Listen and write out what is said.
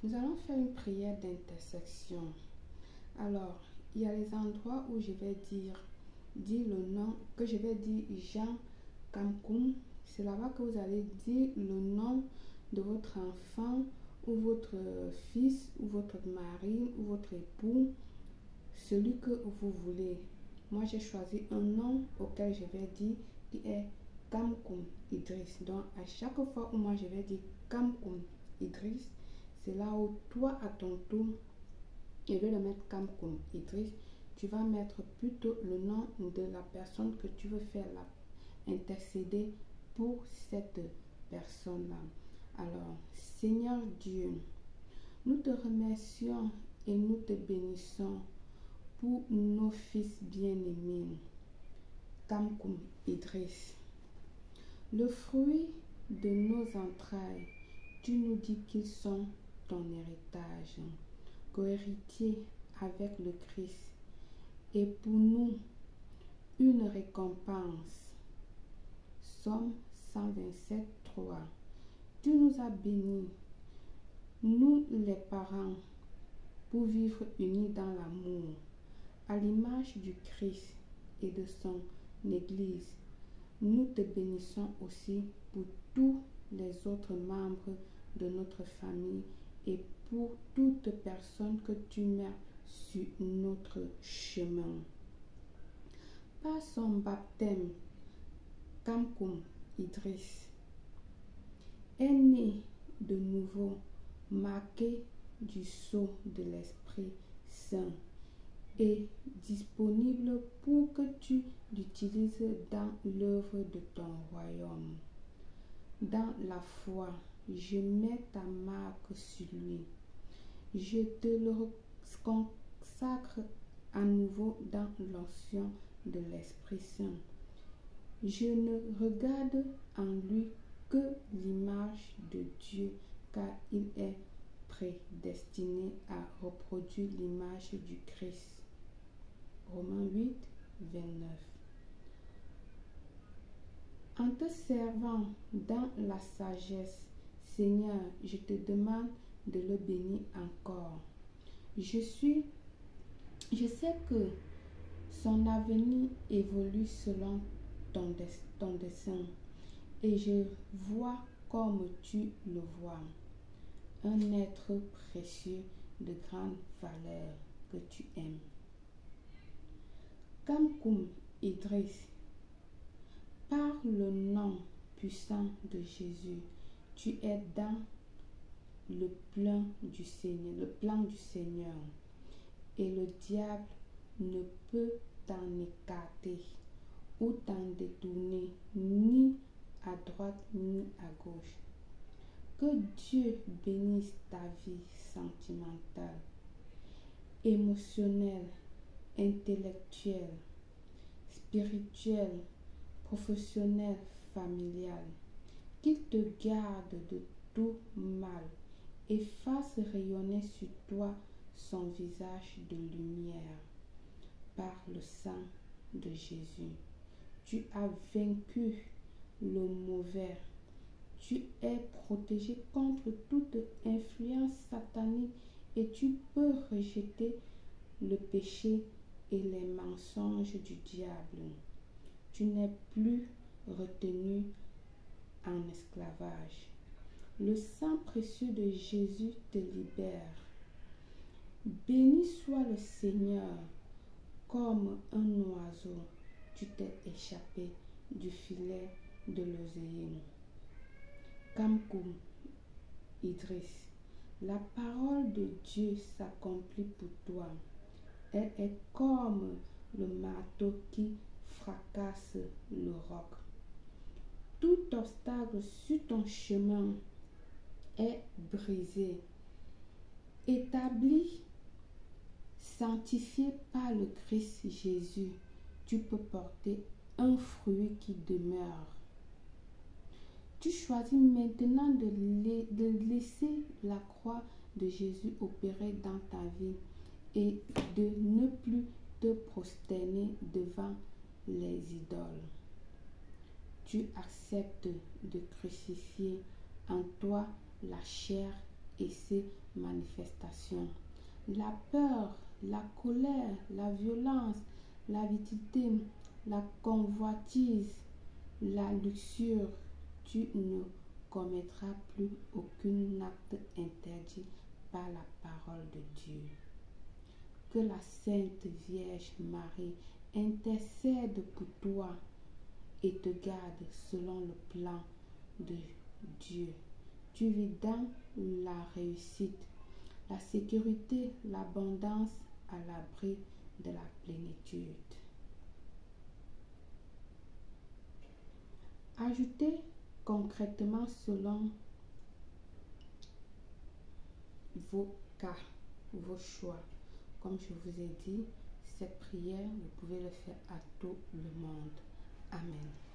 Nous allons faire une prière d'intercession. Alors, il y a les endroits où je vais dire le nom, que je vais dire Jean Kamkoum. C'est là-bas que vous allez dire le nom de votre enfant ou votre fils ou votre mari ou votre époux, celui que vous voulez. Moi, j'ai choisi un nom auquel je vais dire qui est Kamkoum Idriss. Donc, à chaque fois où moi je vais dire Kamkoum Idriss, c'est là où toi, à ton tour, au lieu de mettre Kamkoum Idriss, tu vas mettre plutôt le nom de la personne que tu veux faire intercéder pour cette personne-là. Alors, Seigneur Dieu, nous te remercions et nous te bénissons pour nos fils bien-aimés, Kamkoum Idriss. Le fruit de nos entrailles, tu nous dis qu'ils sont ton héritage, co-héritier avec le Christ, et pour nous une récompense. Somme 127, 3. Tu nous as bénis, nous les parents, pour vivre unis dans l'amour, à l'image du Christ et de son Église. Nous te bénissons aussi pour tous les autres membres de notre famille et pour toute personne que tu mets sur notre chemin. Par son baptême, Kamkoum Idriss est né de nouveau, marqué du sceau de l'Esprit Saint et disponible pour que tu l'utilises dans l'œuvre de ton royaume. Dans la foi, je mets ta marque sur lui. Je te le consacre à nouveau dans l'onction de l'Esprit Saint. Je ne regarde en lui que l'image de Dieu, car il est prédestiné à reproduire l'image du Christ. Romains 8, 29. En te servant dans la sagesse, Seigneur, je te demande de le bénir encore. Je sais que son avenir évolue selon ton dessein, et je vois comme tu le vois, un être précieux de grande valeur que tu aimes. Kamkoum Idriss, par le nom puissant de Jésus, tu es dans le plan du Seigneur, et le diable ne peut t'en écarter ou t'en détourner, ni à droite ni à gauche. Que Dieu bénisse ta vie sentimentale, émotionnelle, intellectuelle, spirituelle, professionnelle, familiale. Qu'il te garde de tout mal et fasse rayonner sur toi son visage de lumière par le sang de Jésus. Tu as vaincu le mauvais. Tu es protégé contre toute influence satanique et tu peux rejeter le péché et les mensonges du diable. Tu n'es plus retenu en esclavage. Le sang précieux de Jésus te libère. Béni soit le Seigneur. Comme un oiseau, tu t'es échappé du filet de l'oséier. Kamkoum Idriss, la parole de Dieu s'accomplit pour toi. Elle est comme le marteau qui fracasse le roc. Tout obstacle sur ton chemin est brisé. Établi, sanctifié par le Christ Jésus, tu peux porter un fruit qui demeure. Tu choisis maintenant de laisser la croix de Jésus opérer dans ta vie et de ne plus te prosterner devant les idoles. Tu acceptes de crucifier en toi la chair et ses manifestations. La peur, la colère, la violence, l'avidité, la convoitise, la luxure. Tu ne commettras plus aucun acte interdit par la parole de Dieu. Que la Sainte Vierge Marie intercède pour toi et te garde selon le plan de Dieu. Tu vis dans la réussite, la sécurité, l'abondance à l'abri de la plénitude. Ajoutez concrètement selon vos cas, vos choix. Comme je vous ai dit, cette prière, vous pouvez le faire à tout le monde. Amen.